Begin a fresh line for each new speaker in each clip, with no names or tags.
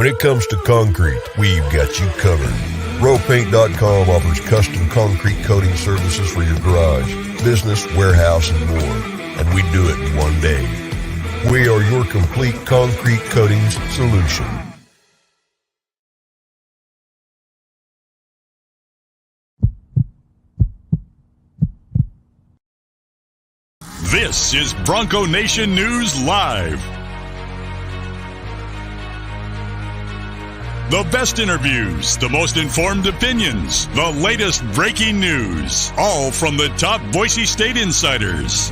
When it comes to concrete, we've got you covered. RowPaint.com offers custom concrete coating services for your garage, business, warehouse, and more. And we do it in one day. We are your complete concrete coatings solution.
This is Bronco Nation News Live. The best interviews, the most informed opinions, the latest breaking news, all from the top Boise State insiders.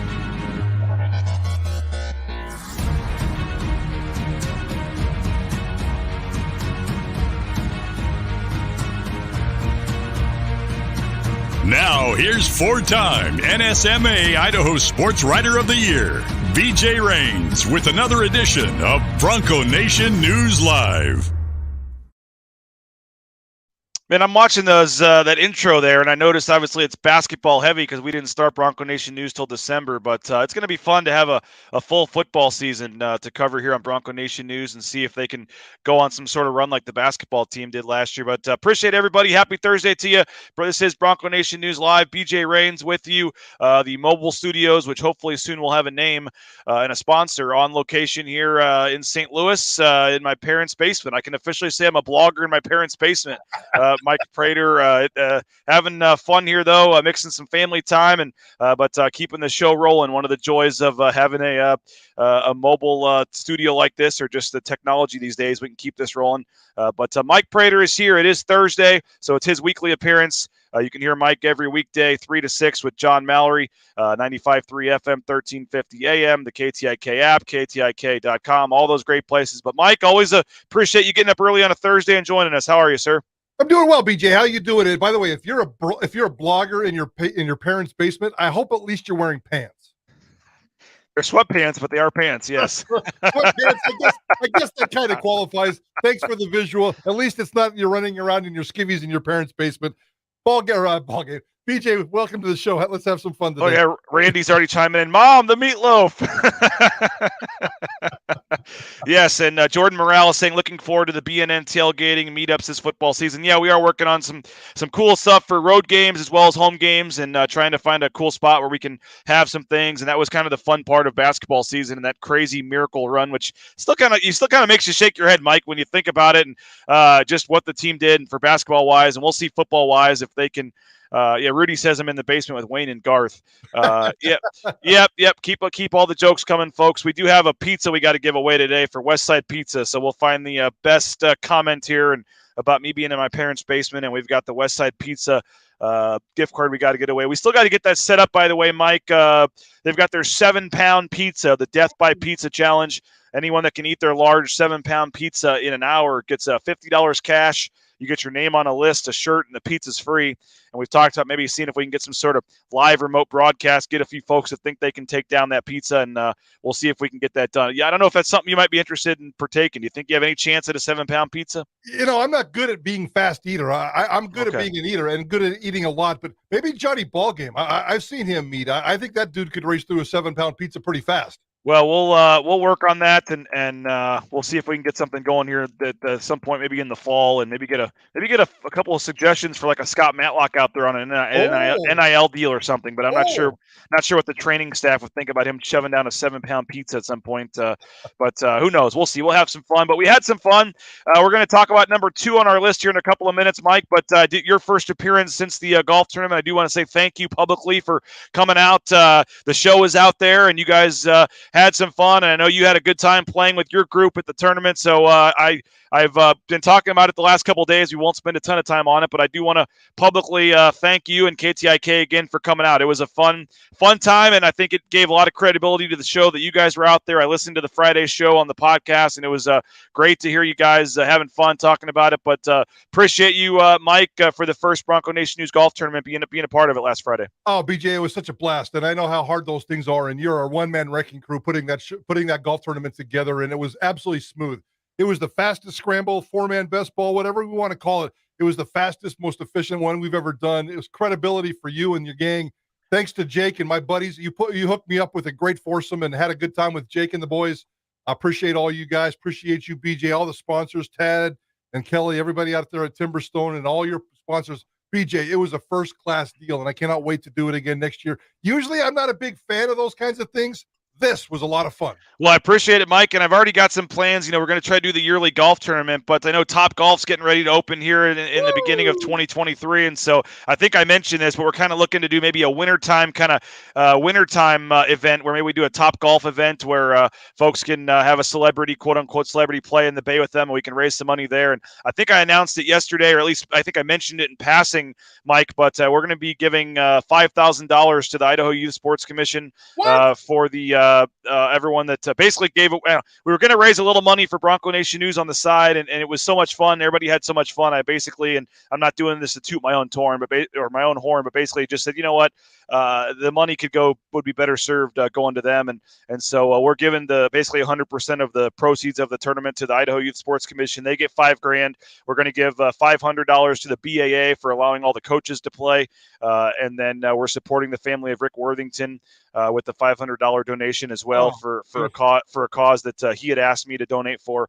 Now, here's four-time NSMA Idaho Sports Writer of the Year, BJ Rains, with another edition of Bronco Nation News Live.
Man, I'm watching those that intro there, and I noticed obviously it's basketball heavy because we didn't start Bronco Nation News till December. But it's going to be fun to have a full football season to cover here on Bronco Nation News and see if they can go on some sort of run like the basketball team did last year. But appreciate everybody. Happy Thursday to you. This is Bronco Nation News Live. BJ Rains with you. The mobile studios, which hopefully soon will have a name and a sponsor, on location here in St. Louis in my parents' basement. I can officially say I'm a blogger in my parents' basement. Mike Prater having fun here, though, mixing some family time and but keeping the show rolling. One of the joys of having a mobile studio like this, or just the technology these days, we can keep this rolling. But Mike Prater is here. It is Thursday, so it's his weekly appearance. You can hear Mike every weekday, 3 to 6 with John Mallory, 95.3 FM, 1350 AM, the KTIK app, KTIK.com, all those great places. But Mike, always appreciate you getting up early on a Thursday and joining us. How are you, sir?
I'm doing well, BJ. How you doing? And by the way, if you're a blogger in your parents' basement, I hope at least you're wearing pants.
They're sweatpants, but they are pants. Yes,
sweatpants. I guess that kind of qualifies. Thanks for the visual. At least it's not you're running around in your skivvies in your parents' basement. Ball game. BJ, welcome to the show. Let's have some fun today.
Oh, yeah. Randy's already chiming in. Mom, the meatloaf. Yes, and Jordan Morales saying, looking forward to the BNN tailgating and meetups this football season. Yeah, we are working on some cool stuff for road games as well as home games, and trying to find a cool spot where we can have some things. And that was kind of the fun part of basketball season and that crazy miracle run, which still kind of makes you shake your head, Mike, when you think about it, and just what the team did, and for basketball-wise, and we'll see football-wise if they can. Rudy says I'm in the basement with Wayne and Garth. Yep. Keep all the jokes coming, folks. We do have a pizza we got to give away today for Westside Pizza, so we'll find the best comment here and about me being in my parents' basement, and we've got the Westside Pizza gift card we got to get away. We still got to get that set up, by the way, Mike. They've got their 7-pound pizza, the Death by Pizza Challenge. Anyone that can eat their large 7-pound pizza in an hour gets $50 cash. You get your name on a list, a shirt, and the pizza's free. And we've talked about maybe seeing if we can get some sort of live remote broadcast, get a few folks that think they can take down that pizza, and we'll see if we can get that done. Yeah, I don't know if that's something you might be interested in partaking. Do you think you have any chance at a 7-pound pizza?
I'm not good at being fast eater. I'm good at being an eater and good at eating a lot, but maybe Johnny Ballgame. I've seen him eat. I think that dude could race through a 7-pound pizza pretty fast.
Well, we'll work on that, and we'll see if we can get something going here at some point, maybe in the fall, and maybe get a couple of suggestions for like a Scott Matlock out there on an NIL deal or something. But I'm not sure what the training staff would think about him shoving down a 7-pound pizza at some point. But who knows? We'll see. We'll have some fun. But we had some fun. We're going to talk about number 2 on our list here in a couple of minutes, Mike. But your first appearance since the golf tournament, I do want to say thank you publicly for coming out. The show is out there, and you guys had some fun, and I know you had a good time playing with your group at the tournament. So I've been talking about it the last couple of days. We won't spend a ton of time on it, but I do want to publicly thank you and KTIK again for coming out. It was a fun time, and I think it gave a lot of credibility to the show that you guys were out there. I listened to the Friday show on the podcast, and it was great to hear you guys having fun talking about it. But appreciate you, Mike, for the first Bronco Nation News golf tournament, being a part of it last Friday.
Oh, BJ, it was such a blast, and I know how hard those things are, and you're a one-man wrecking crew putting that golf tournament together, and it was absolutely smooth. It was the fastest scramble, 4-man best ball, whatever we want to call it. It was the fastest, most efficient one we've ever done. It was credibility for you and your gang. Thanks to Jake and my buddies. You hooked me up with a great foursome and had a good time with Jake and the boys. I appreciate all you guys. Appreciate you, BJ, all the sponsors, Tad and Kelly, everybody out there at Timberstone, and all your sponsors. BJ, it was a first-class deal, and I cannot wait to do it again next year. Usually I'm not a big fan of those kinds of things. This was a lot of fun.
Well, I appreciate it, Mike, and I've already got some plans. We're going to try to do the yearly golf tournament, but I know Top Golf's getting ready to open here in the beginning of 2023, and so I think I mentioned this, but we're kind of looking to do maybe a wintertime event where maybe we do a Top Golf event where folks can have a celebrity, quote-unquote celebrity, play in the bay with them, and we can raise some money there. And I think I announced it yesterday, or at least I think I mentioned it in passing, Mike, but we're going to be giving $5,000 to the Idaho Youth Sports Commission for the everyone that basically gave it. We were going to raise a little money for Bronco Nation News on the side, and it was so much fun. Everybody had so much fun. I basically, and I'm not doing this to toot my own horn, but basically just said, you know what, the money would be better served going to them, and so we're giving basically 100% of the proceeds of the tournament to the Idaho Youth Sports Commission. They get $5,000. We're going to give $500 to the BAA for allowing all the coaches to play, and then we're supporting the family of Rick Worthington with the $500 donation as well for a cause that he had asked me to donate for.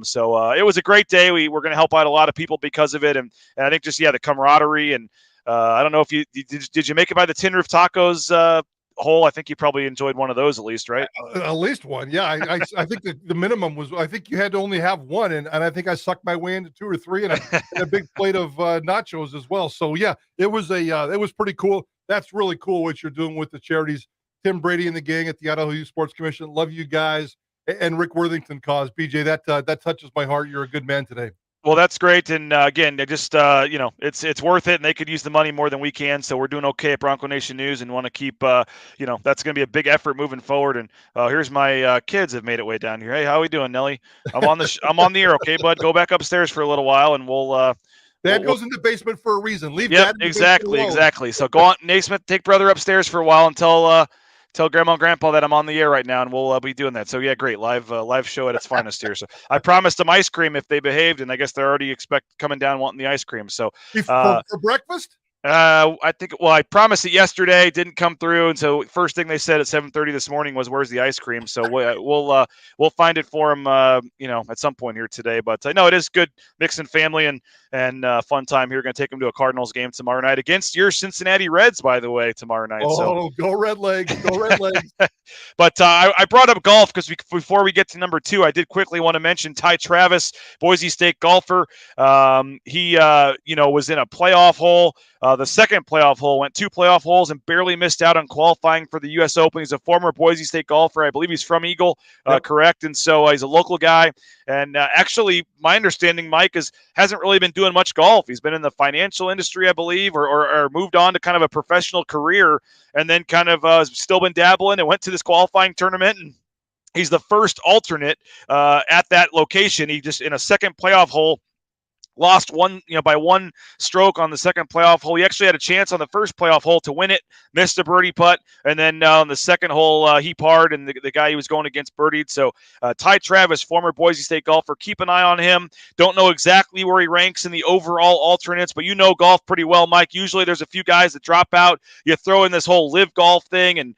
So it was a great day. We're going to help out a lot of people because of it, and I think just the camaraderie, and I don't know if did you make it by the Tin Roof Tacos hole? I think you probably enjoyed one of those at least, right?
At least one, yeah. I think the minimum was, I think you had to only have one, and I think I sucked my way into 2 or 3, and a big plate of nachos as well. So yeah, it was pretty cool. That's really cool what you're doing with the charities. Tim Brady and the gang at the Idaho Youth Sports Commission. Love you guys. And Rick Worthington cause. BJ, that touches my heart. You're a good man today.
Well, that's great. And again, they just, it's worth it, and they could use the money more than we can. So we're doing okay at Bronco Nation News, and want to keep, that's going to be a big effort moving forward. And here's my kids have made it way down here. Hey, how are we doing, Nelly? I'm on the air. Okay, bud, go back upstairs for a little while, and we'll,
Dad goes in the basement for a reason. Leave
Dad. Exactly. So go on, Naismith, take brother upstairs for a while until, tell Grandma and Grandpa that I'm on the air right now, and we'll be doing that. So yeah, great live show at its finest here. So I promised them ice cream if they behaved, and I guess they're already coming down wanting the ice cream. So
for breakfast.
I promised it yesterday, didn't come through, and so first thing they said at 7:30 this morning was, "Where's the ice cream?" So we'll find it for them, at some point here today. But I know it is good mixing family and fun time here. Going to take them to a Cardinals game tomorrow night against your Cincinnati Reds, by the way, tomorrow night.
Oh, go Red Legs, go Red Legs.
But I brought up golf because before we get to number 2, I did quickly want to mention Ty Travis, Boise State golfer. He was in a playoff hole. The second playoff hole, went 2 playoff holes and barely missed out on qualifying for the U.S. Open. He's a former Boise State golfer. I believe he's from Eagle, correct? And so he's a local guy. And actually, my understanding, Mike, hasn't really been doing much golf. He's been in the financial industry, I believe, or moved on to kind of a professional career, and then kind of still been dabbling and went to this qualifying tournament. And he's the first alternate at that location. He just, in a second playoff hole, lost by 1 stroke on the second playoff hole. He actually had a chance on the first playoff hole to win it, missed a birdie putt, and then on the second hole he parred, and the guy he was going against birdied. So Ty Travis, former Boise State golfer, keep an eye on him. Don't know exactly where he ranks in the overall alternates, but you know golf pretty well, Mike. Usually there's a few guys that drop out. You throw in this whole live golf thing, and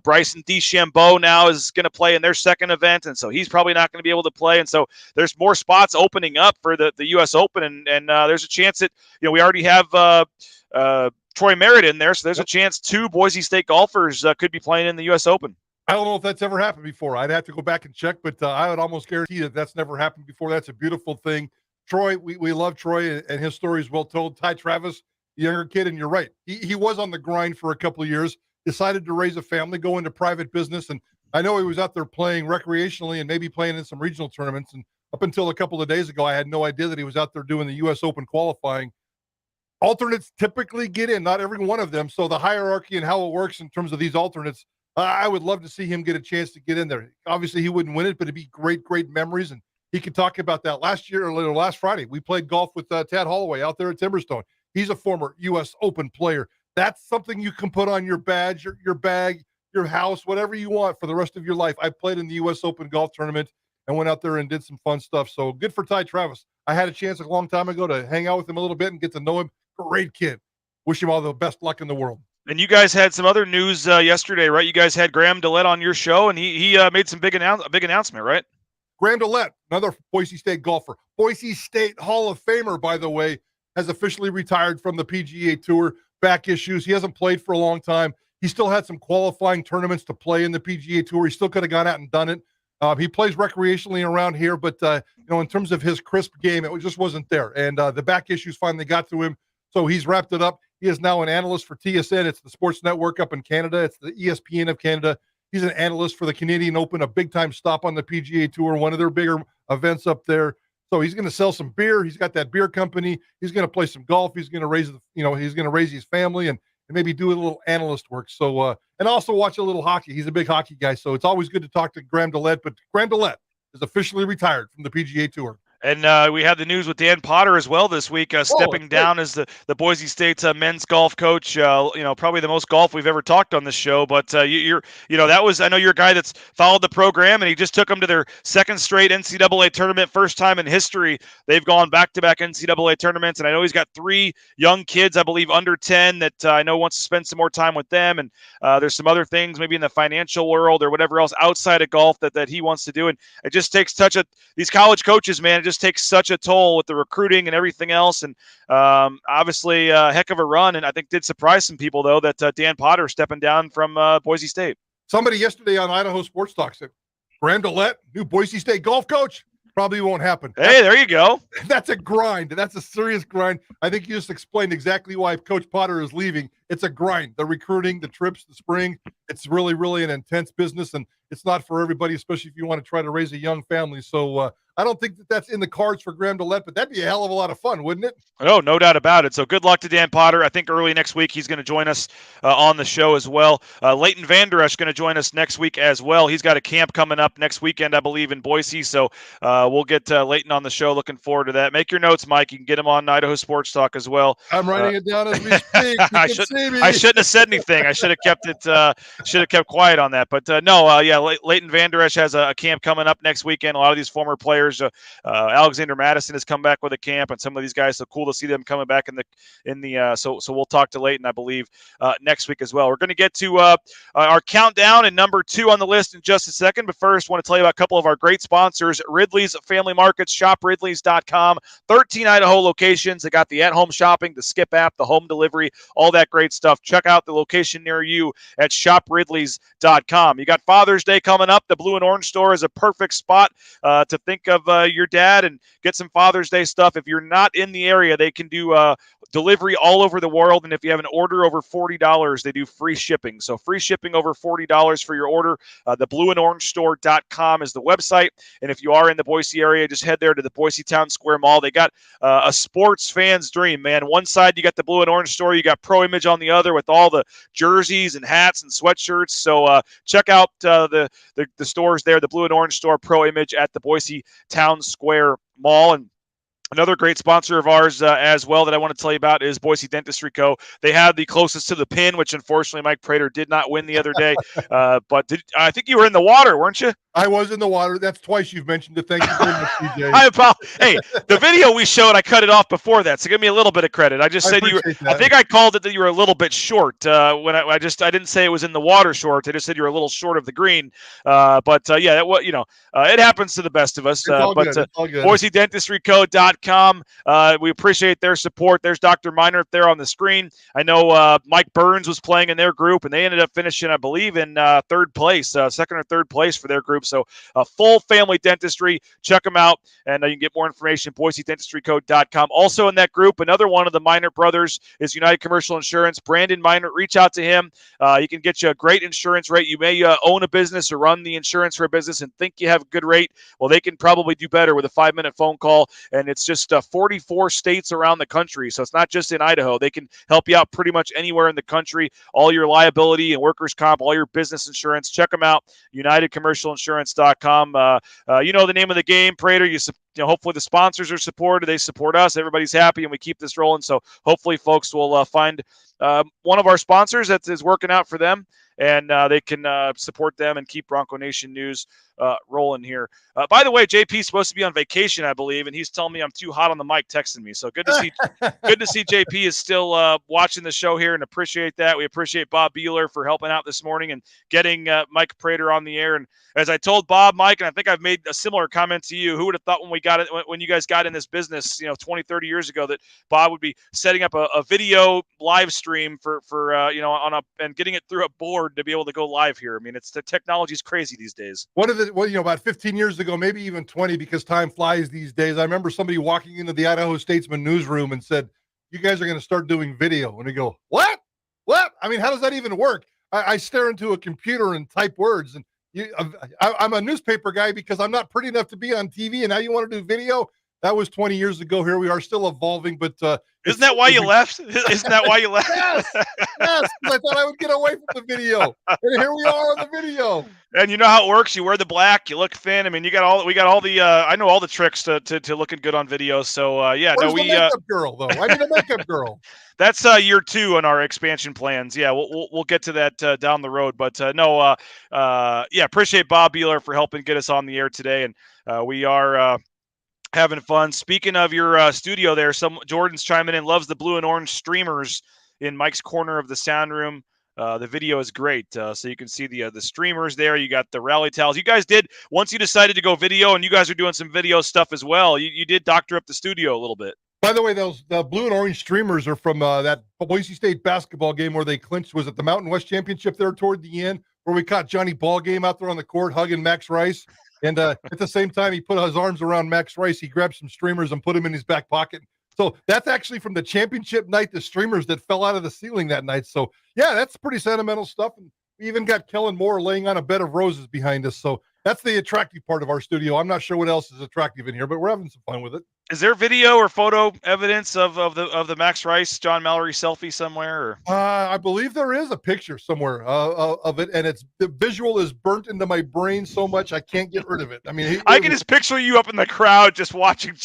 Bryson DeChambeau now is going to play in their second event, and so he's probably not going to be able to play. And so there's more spots opening up for the U.S. Open. And there's a chance that we already have Troy Merritt in there, so there's a chance 2 Boise State golfers could be playing in the U.S. Open.
I don't know if that's ever happened before. I'd have to go back and check, but I would almost guarantee that that's never happened before. That's a beautiful thing. Troy, we love Troy, and his story is well told. Ty Travis, the younger kid, and you're right. He was on the grind for a couple of years, decided to raise a family, go into private business, and I know he was out there playing recreationally and maybe playing in some regional tournaments, and up until a couple of days ago, I had no idea that he was out there doing the U.S. Open qualifying. Alternates typically get in, not every one of them. So the hierarchy and how it works in terms of these alternates, I would love to see him get a chance to get in there. Obviously, he wouldn't win it, but it'd be great, great memories. And he could talk about that. Last Friday, we played golf with Tad Holloway out there at Timberstone. He's a former U.S. Open player. That's something you can put on your badge, your bag, your house, whatever you want for the rest of your life. I played in the U.S. Open golf tournament and went out there and did some fun stuff. So good for Ty Travis. I had a chance a long time ago to hang out with him a little bit and get to know him. Great kid. Wish him all the best luck in the world.
And you guys had some other news yesterday, right? You guys had Graham DeLette on your show, and he made some big announcement, right?
Graham DeLette, another Boise State golfer, Boise State Hall of Famer, by the way, has officially retired from the PGA Tour. Back issues. He hasn't played for a long time. He still had some qualifying tournaments to play in the PGA Tour. He still could have gone out and done it. He plays recreationally around here, but in terms of his crisp game, it just wasn't there. And the back issues finally got to him, so he's wrapped it up. He is now an analyst for TSN. It's the sports network up in Canada. It's the ESPN of Canada. He's an analyst for the Canadian Open, a big-time stop on the PGA Tour, one of their bigger events up there. So he's going to sell some beer. He's got that beer company. He's going to play some golf. He's going to raise, he's going to raise his family and maybe do a little analyst work. So, and also watch a little hockey. He's a big hockey guy. So it's always good to talk to Graham DeLette. But Graham DeLette is officially retired from the PGA Tour.
And we had the news with Dan Potter as well this week, stepping down as the Boise State men's golf coach. Probably the most golf we've ever talked on this show. But that was, I know you're a guy that's followed the program, and he just took them to their second straight NCAA tournament, first time in history. They've gone back-to-back NCAA tournaments, and I know he's got 3 young kids, I believe under 10, that I know wants to spend some more time with them. And there's some other things, maybe in the financial world or whatever else outside of golf that he wants to do. And it just takes these college coaches, man. It just takes such a toll with the recruiting and everything else. And obviously a heck of a run. And I think did surprise some people, though, that Dan Potter stepping down from Boise State.
Somebody yesterday on Idaho Sports Talk said, Graham DeLette, new Boise State golf coach? Probably won't happen.
Hey, there you go.
That's a grind. That's a serious grind. I think you just explained exactly why Coach Potter is leaving. It's a grind. The recruiting, the trips, the spring, it's really, really an intense business, and it's not for everybody, especially if you want to try to raise a young family. So I don't think that's in the cards for Graham DeLette, but that'd be a hell of a lot of fun, wouldn't it?
Oh, no doubt about it. So good luck to Dan Potter. I think early next week he's going to join us on the show as well. Leighton Vander Esch going to join us next week as well. He's got a camp coming up next weekend, I believe, in Boise. So we'll get Leighton on the show. Looking forward to that. Make your notes, Mike. You can get him on Idaho Sports Talk as well.
I'm writing it down as we speak.
I shouldn't have said anything. I should have kept it. Should have kept quiet on that. But Leighton Vander Esch has a camp coming up next weekend. A lot of these former players. Alexander Madison has come back with a camp, and some of these guys. So cool to see them coming back so we'll talk to Leighton, I believe, next week as well. We're going to get to our countdown and number 2 on the list in just a second. But first, I want to tell you about a couple of our great sponsors: Ridley's Family Markets. Shop Ridleys.com. 13 Idaho locations. They got the at-home shopping, the Skip app, the home delivery, all that great stuff. Check out the location near you at shopridleys.com. You got Father's Day coming up. The Blue and Orange store is a perfect spot to think of your dad and get some Father's Day stuff. If you're not in the area, they can do delivery all over the world. And if you have an order over $40, they do free shipping. So free shipping over $40 for your order. The blueandorangestore.com is the website. And if you are in the Boise area, just head there to the Boise Town Square Mall. They got a sports fan's dream, man. One side, you got the Blue and Orange store. You got Pro Image on the other with all the jerseys and hats and sweatshirts. So check out the stores there, the Blue and Orange store, Pro Image at the Boise Town Square Mall. And another great sponsor of ours as well that I want to tell you about is Boise Dentistry Co. They had the closest to the pin, which unfortunately Mike Prater did not win the other day. But I think you were in the water, weren't you?
I was in the water. That's twice you've mentioned it. Thank you very much, DJ.
Hey, the video we showed, I cut it off before that, so give me a little bit of credit. I just said you were. I think I called it that you were a little bit short. When I didn't say it was in the water short. I just said you were a little short of the green. It happens to the best of us. BoiseDentistryCo.com. We appreciate their support. There's Dr. Minert there on the screen. I know Mike Burns was playing in their group, and they ended up finishing, I believe, in third place, second or third place for their group. So full family dentistry. Check them out, and you can get more information, BoiseDentistryCo.com. Also in that group, another one of the Minert brothers is United Commercial Insurance. Brandon Minert, reach out to him. He can get you a great insurance rate. You may own a business or run the insurance for a business and think you have a good rate. Well, they can probably do better with a 5-minute phone call, and it's just 44 states around the country. So it's not just in Idaho. They can help you out pretty much anywhere in the country. All your liability and workers' comp, all your business insurance. Check them out, UnitedCommercialInsurance.com. You know the name of the game, Prater. You hopefully the sponsors are supported. They support us. Everybody's happy, and we keep this rolling. So hopefully folks will find one of our sponsors that is working out for them, and they can support them and keep Bronco Nation News rolling here. By the way, JP's supposed to be on vacation, I believe, and he's telling me I'm too hot on the mic, texting me. So good to see JP is still watching the show here, and appreciate that. We appreciate Bob Bueller for helping out this morning and getting Mike Prater on the air. And as I told Bob, Mike, and I think I've made a similar comment to you, who would have thought when you guys got in this business, 20, 30 years ago, that Bob would be setting up a video live stream for and getting it through a board to be able to go live here. I mean, the technology's crazy these days.
About 15 years ago, maybe even 20, because time flies these days. I remember somebody walking into the Idaho Statesman newsroom and said, "You guys are going to start doing video." And we go, "What? What? I mean, how does that even work?" I stare into a computer and type words, and I'm a newspaper guy because I'm not pretty enough to be on TV, and now you want to do video? That was 20 years ago. Here we are, still evolving, but
isn't that why you left? Isn't that why you left?
Yes, I thought I would get away from the video, and here we are on the video.
And you know how it works. You wear the black, you look thin. I mean, we got all the. I know all the tricks to looking good on video. So
Where's the makeup girl though? I need a makeup girl.
That's year 2 on our expansion plans. Yeah, we'll get to that down the road. But appreciate Bob Bueller for helping get us on the air today, and we are. Having fun. Speaking of your studio there, Jordan's chiming in, loves the blue and orange streamers in Mike's corner of the sound room. The video is great. So you can see the streamers there. You got the rally towels. You guys did, once you decided to go video, and you guys are doing some video stuff as well, you did doctor up the studio a little bit.
By the way, the blue and orange streamers are from that Boise State basketball game where they clinched. Was it the Mountain West Championship there toward the end, where we caught Johnny Ballgame out there on the court hugging Max Rice? And at the same time, he put his arms around Max Rice. He grabbed some streamers and put them in his back pocket. So that's actually from the championship night, the streamers that fell out of the ceiling that night. So, yeah, that's pretty sentimental stuff. And we even got Kellen Moore laying on a bed of roses behind us. So that's the attractive part of our studio. I'm not sure what else is attractive in here, but we're having some fun with it.
Is there video or photo evidence of the Max Rice, John Mallory selfie somewhere? Or?
I believe there is a picture somewhere of it, and the visual is burnt into my brain so much I can't get rid of it. I mean,
I can just picture you up in the crowd just watching.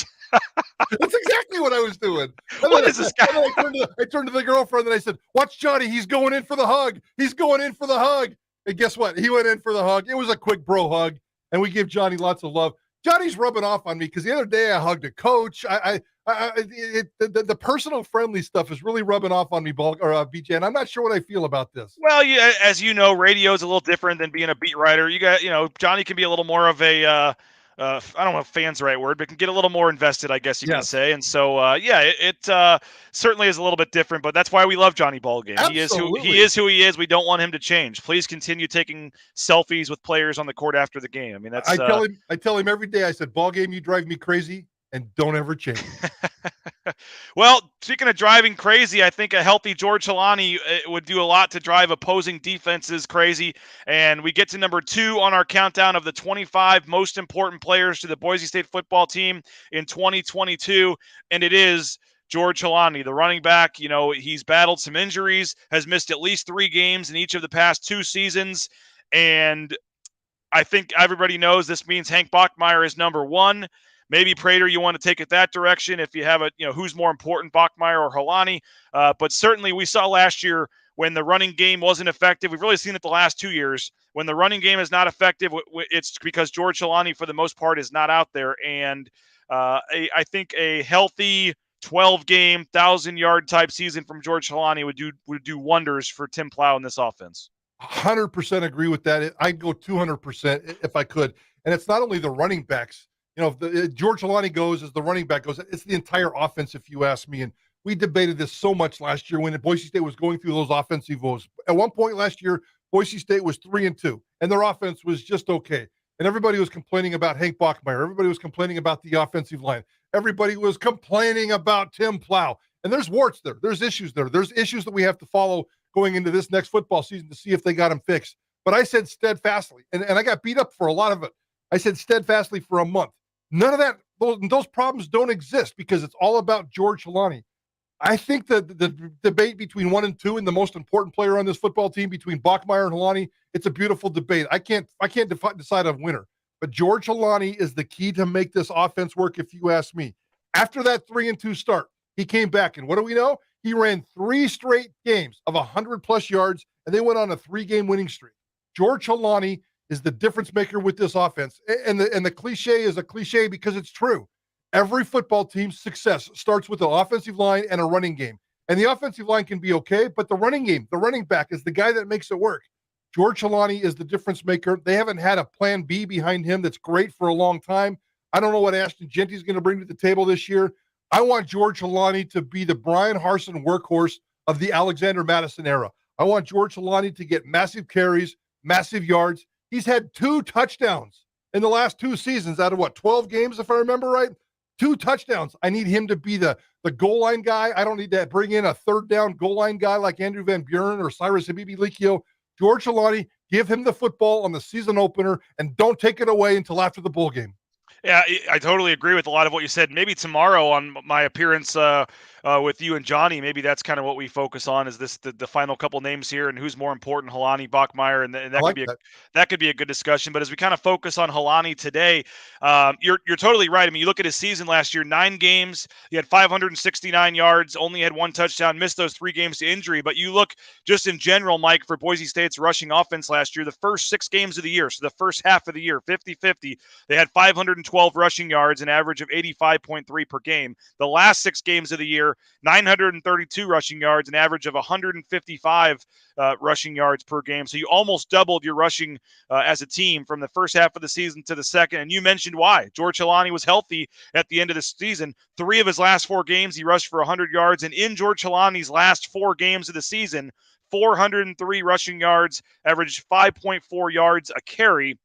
That's exactly what I was doing.
What is this guy?
I turned to the girlfriend and I said, "Watch Johnny. He's going in for the hug. He's going in for the hug." And guess what? He went in for the hug. It was a quick bro hug, and we give Johnny lots of love. Johnny's rubbing off on me because the other day I hugged a coach. The personal friendly stuff is really rubbing off on me, BJ, and I'm not sure what I feel about this.
Well, as you know, radio is a little different than being a beat writer. Johnny can be a little more of a I don't know if fan's the right word, but can get a little more invested, I guess you can say. And so, it certainly is a little bit different, but that's why we love Johnny Ballgame.
Absolutely.
He is who he is. We don't want him to change. Please continue taking selfies with players on the court after the game. I mean, that's.
I tell him every day. I said, "Ballgame, you drive me crazy, and don't ever change."
Well, speaking of driving crazy, I think a healthy George Holani would do a lot to drive opposing defenses crazy. And we get to number 2 on our countdown of the 25 most important players to the Boise State football team in 2022. And it is George Holani, the running back. He's battled some injuries, has missed at least 3 games in each of the past 2 seasons. And I think everybody knows this means Hank Bachmeier is number 1. Maybe Prater, you want to take it that direction if you have who's more important, Bachmeier or Holani. But certainly we saw last year when the running game wasn't effective. We've really seen it the last 2 years. When the running game is not effective, it's because George Holani, for the most part, is not out there. And I think a healthy 12-game, 1,000-yard type season from George Holani would do wonders for Tim Plow in this offense.
100% agree with that. I'd go 200% if I could. And it's not only the running backs. If George Holani goes as the running back goes, it's the entire offense, if you ask me. And we debated this so much last year when Boise State was going through those offensive woes. At one point last year, Boise State was 3-2, and their offense was just okay. And everybody was complaining about Hank Bachmeier. Everybody was complaining about the offensive line. Everybody was complaining about Tim Plow. And there's warts there. There's issues there. There's issues that we have to follow going into this next football season to see if they got them fixed. But I said steadfastly, and I got beat up for a lot of it. I said steadfastly for a month. None of that, those problems don't exist because it's all about George Holani. I think the debate between 1 and 2 and the most important player on this football team between Bachmeier and Holani, it's a beautiful debate. I can't decide a winner. but George Holani is the key to make this offense work, if you ask me. After that 3-2 start, he came back, and what do we know? He ran 3 straight games of 100-plus yards, and they went on a 3-game winning streak. George Holani is the difference maker with this offense. And the cliche is a cliche because it's true. Every football team's success starts with an offensive line and a running game. And the offensive line can be okay, but the running game, the running back is the guy that makes it work. George Holani is the difference maker. They haven't had a plan B behind him that's great for a long time. I don't know what Ashton Genty's going to bring to the table this year. I want George Holani to be the Brian Harsin workhorse of the Alexander Madison era. I want George Holani to get massive carries, massive yards. He's had 2 touchdowns in the last 2 seasons out of 12 games, if I remember right? 2 touchdowns. I need him to be the goal line guy. I don't need to bring in a third down goal line guy like Andrew Van Buren or Cyrus Habibi-Likio. George Holani, give him the football on the season opener and don't take it away until after the bowl game.
Yeah, I totally agree with a lot of what you said. Maybe tomorrow on my appearance with you and Johnny, maybe that's kind of what we focus on is the final couple names here and who's more important, Holani, Bachmeier, and that could be a good discussion. But as we kind of focus on Holani today, you're totally right. I mean, you look at his season last year, 9 games, he had 569 yards, only had 1 touchdown, missed those 3 games to injury. But you look just in general, Mike, for Boise State's rushing offense last year, the first 6 games of the year, so the first half of the year, 50-50, they had 512 rushing yards, an average of 85.3 per game. The last 6 games of the year, 932 rushing yards, an average of 155 rushing yards per game. So you almost doubled your rushing as a team from the first half of the season to the second. And you mentioned why. George Holani was healthy at the end of the season. 3 of his last 4 games, he rushed for 100 yards. And in George Holani's last 4 games of the season, 403 rushing yards, averaged 5.4 yards a carry.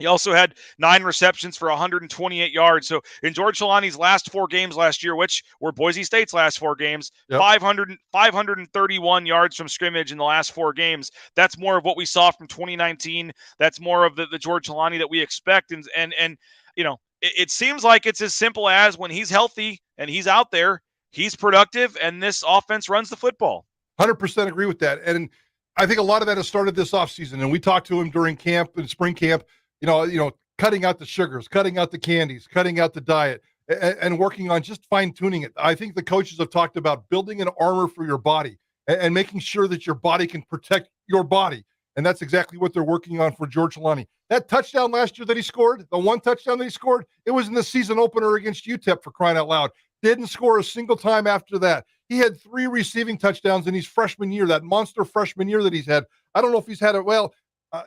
He also had 9 receptions for 128 yards. So in George Holani's last 4 games last year, which were Boise State's last 4 games, 531 yards from scrimmage in the last 4 games. That's more of what we saw from 2019. That's more of the George Holani that we expect. And you know, it seems like it's as simple as when he's healthy and he's out there, he's productive, and this offense runs the football.
100% agree with that. And I think a lot of that has started this offseason. And we talked to him during camp and spring camp. You know, cutting out the sugars, cutting out the candies, cutting out the diet, and working on just fine-tuning it. I think the coaches have talked about building an armor for your body and making sure that your body can protect your body. And that's exactly what they're working on for George Holani. That touchdown last year that he scored, the 1 touchdown that he scored, it was in the season opener against UTEP, for crying out loud. Didn't score a single time after that. He had 3 receiving touchdowns in his freshman year, that monster freshman year that he's had. I don't know if he's had it well.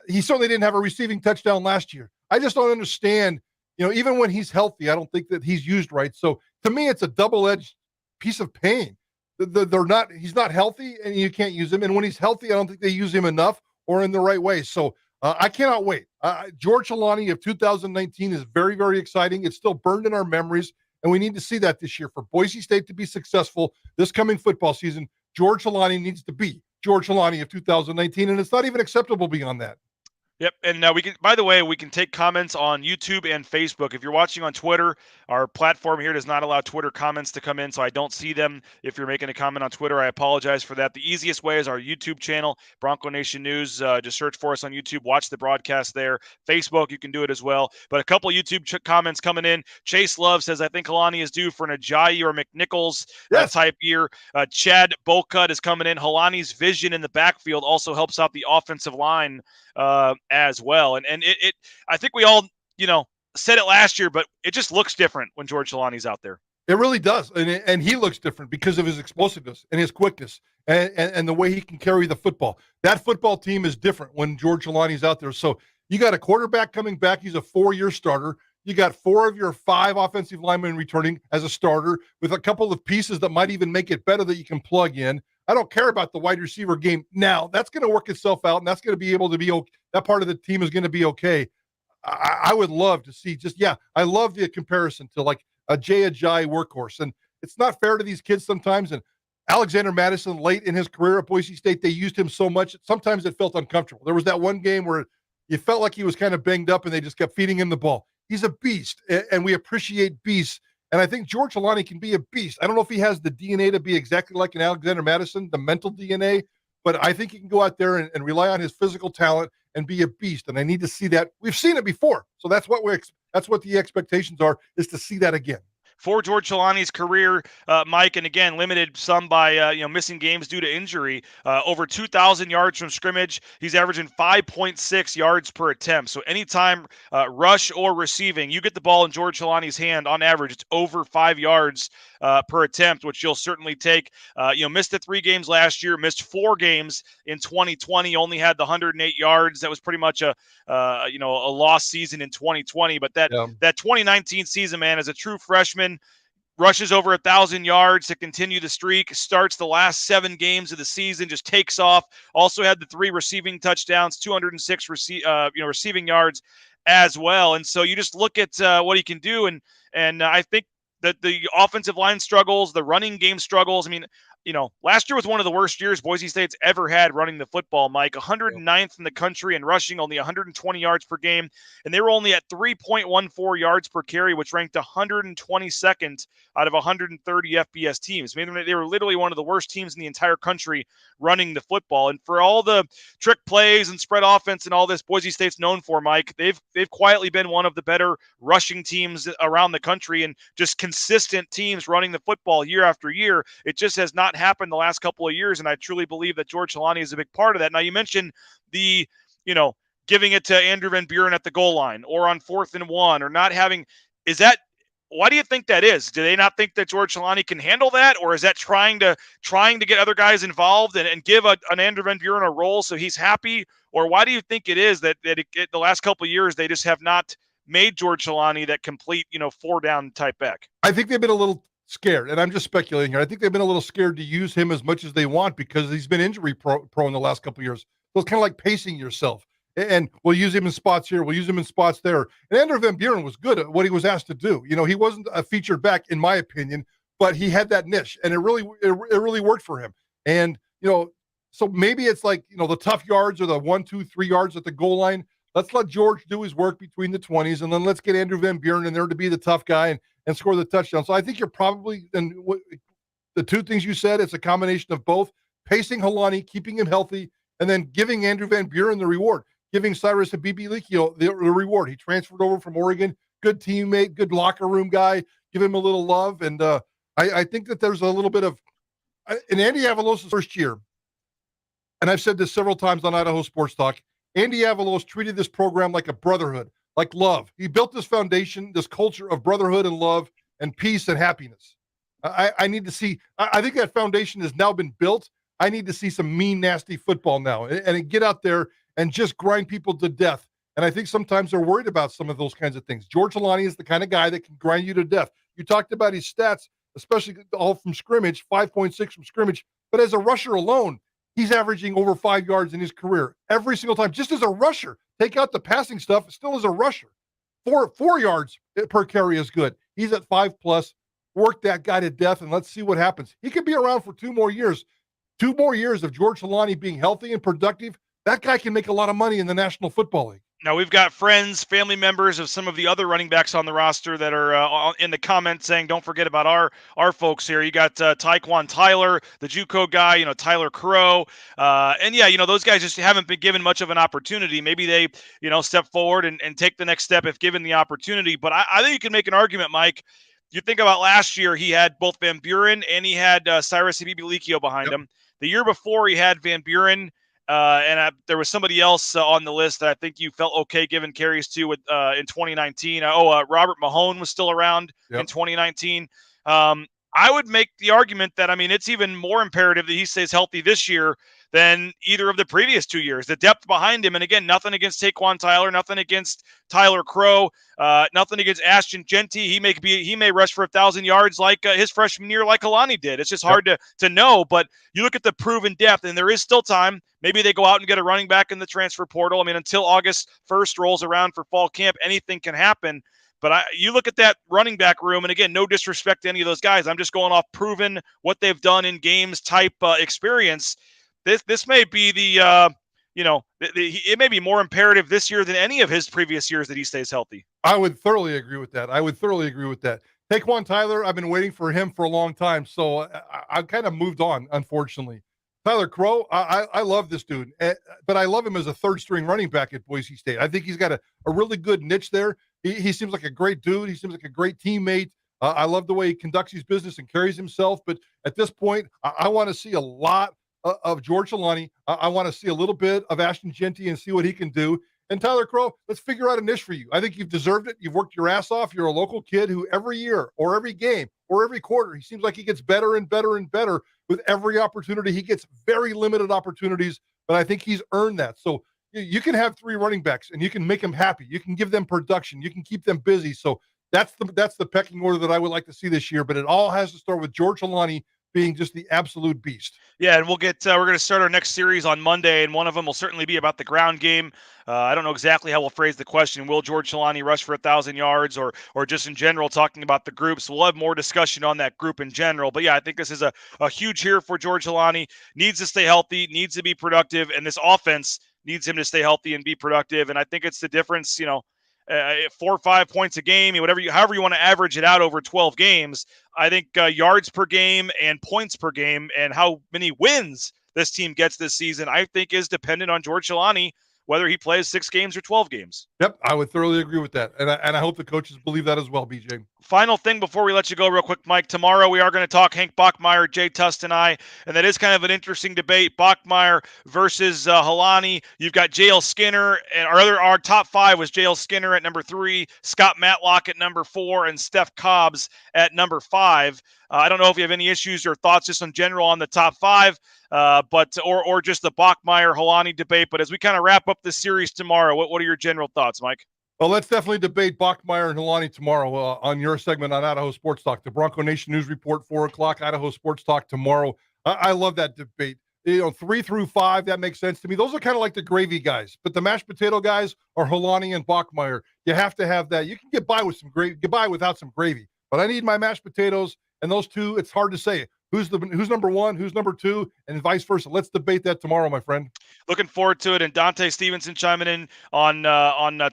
He certainly didn't have a receiving touchdown last year. I just don't understand, even when he's healthy, I don't think that he's used right. So to me, it's a double-edged piece of pain. He's not healthy and you can't use him. And when he's healthy, I don't think they use him enough or in the right way. So I cannot wait. George Holani of 2019 is very, very exciting. It's still burned in our memories. And we need to see that this year for Boise State to be successful this coming football season. George Holani needs to be George Holani of 2019, and it's not even acceptable beyond that.
Yep, and we can. By the way, we can take comments on YouTube and Facebook. If you're watching on Twitter, our platform here does not allow Twitter comments to come in, so I don't see them. If you're making a comment on Twitter, I apologize for that. The easiest way is our YouTube channel, Bronco Nation News. Just search for us on YouTube. Watch the broadcast there. Facebook, you can do it as well. But a couple YouTube comments coming in. Chase Love says, I think Holani is due for an Ajayi or McNichols type year. Chad Bolcutt is coming in. Holani's vision in the backfield also helps out the offensive line as well. And it I think we all, said it last year, but it just looks different when George Holani's out there.
It really does. And he looks different because of his explosiveness and his quickness and the way he can carry the football. That football team is different when George Holani's out there. So you got a quarterback coming back. He's a 4-year starter. You got 4 of your 5 offensive linemen returning as a starter with a couple of pieces that might even make it better that you can plug in. I don't care about the wide receiver game now. That's going to work itself out, and that's going to be able to be okay. That part of the team is going to be okay. I would love to see I love the comparison to like a Jay Ajayi workhorse. And it's not fair to these kids sometimes. And Alexander Madison, late in his career at Boise State, they used him so much. Sometimes it felt uncomfortable. There was that one game where you felt like he was kind of banged up and they just kept feeding him the ball. He's a beast, and we appreciate beasts. And I think George Holani can be a beast. I don't know if he has the DNA to be exactly like an Alexander Madison, the mental DNA, but I think he can go out there and rely on his physical talent and be a beast. And I need to see that. We've seen it before. So that's what that's what the expectations are, is to see that again.
For George Holani's career, Mike, and again, limited some by missing games due to injury, over 2,000 yards from scrimmage. He's averaging 5.6 yards per attempt. So anytime rush or receiving, you get the ball in George Holani's hand, on average, it's over 5 yards per attempt, which you'll certainly take. Missed the 3 games last year, missed 4 games in 2020, only had the 108 yards. That was pretty much a lost season in 2020. But that 2019 season, man, as a true freshman, rushes over 1,000 yards to continue the streak, starts the last 7 games of the season, just takes off. Also had the 3 receiving touchdowns, 206 receiving yards as well. And so you just look at what he can do, and I think that the offensive line struggles, the running game struggles. I mean, last year was one of the worst years Boise State's ever had running the football, Mike. 109th in the country and rushing, only 120 yards per game. And they were only at 3.14 yards per carry, which ranked 122nd out of 130 FBS teams. I mean, they were literally one of the worst teams in the entire country running the football. And for all the trick plays and spread offense and all this Boise State's known for, Mike, they've quietly been one of the better rushing teams around the country, and just consistent teams running the football year after year. It just has not happened the last couple of years, and I truly believe that George Holani is a big part of that. Now, you mentioned the, giving it to Andrew Van Buren at the goal line or on 4th and 1, or not having – why do you think that is? Do they not think that George Holani can handle that, or is that trying to get other guys involved and give an Andrew Van Buren a role so he's happy? Or why do you think it is that the last couple of years they just have not made George Holani that complete, 4-down type back?
I think they've been a little scared, and I'm just speculating here. I think they've been a little scared to use him as much as they want, because he's been injury prone the last couple of years. So it's kind of like pacing yourself. And we'll use him in spots here, we'll use him in spots there. And Andrew Van Buren was good at what he was asked to do. He wasn't a featured back, in my opinion, but he had that niche, and it really worked for him. And so maybe it's like the tough yards, or the 1, 2, 3 yards at the goal line. Let's let George do his work between the 20s, and then let's get Andrew Van Buren in there to be the tough guy and score the touchdown. So I think you're probably, and the 2 things you said, it's a combination of both: pacing Holani, keeping him healthy, and then giving Andrew Van Buren the reward, giving Cyrus Habibi-Likio the reward. He transferred over from Oregon, good teammate, good locker room guy. Give him a little love, and I think that there's a little bit of, in Andy Avalos' first year, and I've said this several times on Idaho Sports Talk, Andy Avalos treated this program like a brotherhood, like love. He built this foundation, this culture of brotherhood and love and peace and happiness. I need to see, I think that foundation has now been built. I need to see some mean, nasty football now, and get out there and just grind people to death. And I think sometimes they're worried about some of those kinds of things. George Holani is the kind of guy that can grind you to death. You talked about his stats, especially all from scrimmage, 5.6 from scrimmage. But as a rusher alone, he's averaging over 5 yards in his career every single time, just as a rusher. Take out the passing stuff, still as a rusher. 4 yards per carry is good. He's at 5+. Work that guy to death, and let's see what happens. He could be around for 2 more years. 2 more years of George Holani being healthy and productive. That guy can make a lot of money in the National Football League.
Now, we've got friends, family members of some of the other running backs on the roster that are in the comments saying, don't forget about our folks here. You got Taekwon Tyler, the JUCO guy, Tyler Crow. And yeah, those guys just haven't been given much of an opportunity. Maybe they, step forward and take the next step if given the opportunity. But I think you can make an argument, Mike. You think about last year, he had both Van Buren and he had Cyrus Habibi-Likio behind him. The year before, he had Van Buren. There was somebody else on the list that I think you felt okay giving carries to in 2019. Robert Mahone was still around in 2019. I would make the argument that, it's even more imperative that he stays healthy this year than either of the previous 2 years. The depth behind him, and again, nothing against Taekwon Tyler, nothing against Tyler Crow, nothing against Ashton Genty. He may rush for 1,000 yards like his freshman year, like Holani did. It's just hard to know, but you look at the proven depth, and there is still time. Maybe they go out and get a running back in the transfer portal. Until August 1st rolls around for fall camp, anything can happen. But you look at that running back room, and again, no disrespect to any of those guys. I'm just going off proven what they've done in games type experience. This may be it may be more imperative this year than any of his previous years that he stays healthy.
I would thoroughly agree with that. Taekwon Tyler, I've been waiting for him for a long time, so I've kind of moved on, unfortunately. Tyler Crow, I love this dude, but I love him as a third-string running back at Boise State. I think he's got a really good niche there. He seems like a great dude. He seems like a great teammate. I love the way he conducts his business and carries himself. But at this point, I want to see a lot of George Holani. I want to see a little bit of Ashton Genty and see what he can do. And Tyler Crow, let's figure out a niche for you. I think you've deserved it. You've worked your ass off. You're a local kid who every year or every game or every quarter, he seems like he gets better and better and better with every opportunity. He gets very limited opportunities, but I think he's earned that. So you can have 3 running backs and you can make them happy. You can give them production. You can keep them busy. So that's the pecking order that I would like to see this year. But it all has to start with George Holani being just the absolute beast.
Yeah, and we're going to start our next series on Monday, and one of them will certainly be about the ground game. I don't know exactly how we'll phrase the question. Will George Holani rush for 1,000 yards or just in general talking about the groups? We'll have more discussion on that group in general. But, yeah, I think this is a huge year for George Holani. Needs to stay healthy, needs to be productive, and this offense needs him to stay healthy and be productive. And I think it's the difference, 4 or 5 points a game, however you want to average it out over 12 games. I think yards per game and points per game and how many wins this team gets this season, I think is dependent on George Holani, whether he plays 6 games or 12 games.
Yep, I would thoroughly agree with that. And I hope the coaches believe that as well, BJ.
Final thing before we let you go real quick, Mike. Tomorrow we are going to talk Hank Bachmeier, Jay Tust, and I, and that is kind of an interesting debate. Bachmeier versus Holani. You've got J.L. Skinner, and our top 5 was J.L. Skinner at number 3, Scott Matlock at number 4, and Steph Cobbs at number 5. I don't know if you have any issues or thoughts just in general on the top 5, or just the Bachmeier-Holani debate. But as we kind of wrap up this series tomorrow, what are your general thoughts, Mike?
Well, let's definitely debate Bachmeier and Holani tomorrow on your segment on Idaho Sports Talk. The Bronco Nation News Report, 4 o'clock, Idaho Sports Talk tomorrow. I love that debate. 3 through 5, that makes sense to me. Those are kind of like the gravy guys, but the mashed potato guys are Holani and Bachmeier. You have to have that. You can get by with some gravy, get by without some gravy, but I need my mashed potatoes, and those two, it's hard to say. Who's number 1, who's number 2, and vice versa. Let's debate that tomorrow, my friend.
Looking forward to it. And Dante Stevenson chiming in on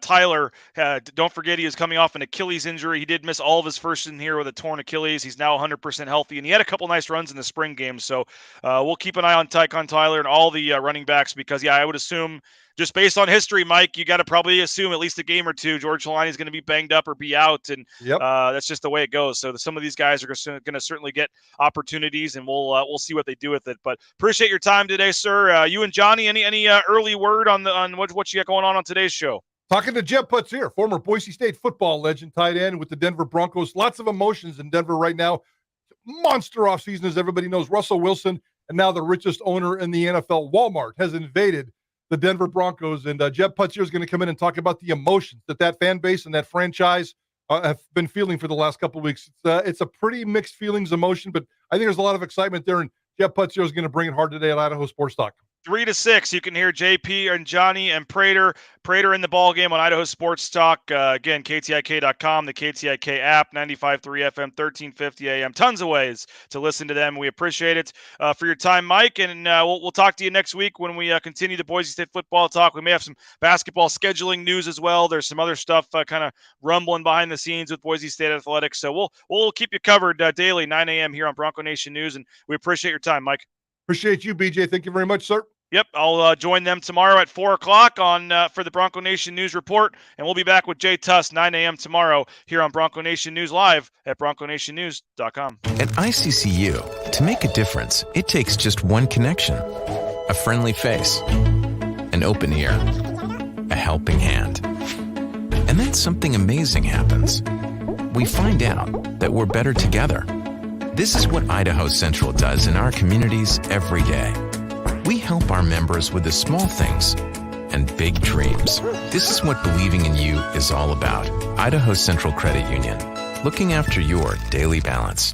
Tyler. Don't forget he is coming off an Achilles injury. He did miss all of his first in here with a torn Achilles. He's now 100% healthy, and he had a couple nice runs in the spring game. So we'll keep an eye on Tyler and all the running backs because, I would assume just based on history, Mike, you got to probably assume at least a game or 2 George Holani is going to be banged up or be out, and that's just the way it goes. So some of these guys are going to certainly get opportunities, and we'll see what they do with it. But appreciate your time today, sir. You and Johnny, any early word on what you got going on today's show?
Talking to Jeb Putzier, former Boise State football legend, tight end with the Denver Broncos. Lots of emotions in Denver right now. Monster offseason, as everybody knows. Russell Wilson, and now the richest owner in the NFL, Walmart, has invaded the Denver Broncos, and Jeb Putzier is going to come in and talk about the emotions that fan base and that franchise have been feeling for the last couple of weeks. It's a pretty mixed feelings, emotion, but I think there's a lot of excitement there, and Jeb Putzier is going to bring it hard today at Idaho Sports Talk.
3 to 6, you can hear JP and Johnny and Prater in the ball game on Idaho Sports Talk. Again, KTIK.com, the KTIK app, 95.3 FM, 1350 AM. Tons of ways to listen to them. We appreciate it for your time, Mike. And we'll talk to you next week when we continue the Boise State football talk. We may have some basketball scheduling news as well. There's some other stuff kind of rumbling behind the scenes with Boise State athletics. So we'll keep you covered daily, 9 a.m. here on Bronco Nation News. And we appreciate your time, Mike.
Appreciate you, BJ. Thank you very much, sir.
Yep, I'll join them tomorrow at 4 o'clock for the Bronco Nation News Report, and we'll be back with Jay Tuss 9 a.m. tomorrow here on Bronco Nation News Live at bronconationnews.com.
At ICCU, to make a difference, it takes just one connection. A friendly face, an open ear, a helping hand. And then something amazing happens. We find out that we're better together. This is what Idaho Central does in our communities every day. We help our members with the small things and big dreams. This is what believing in you is all about. Idaho Central Credit Union, looking after your daily balance.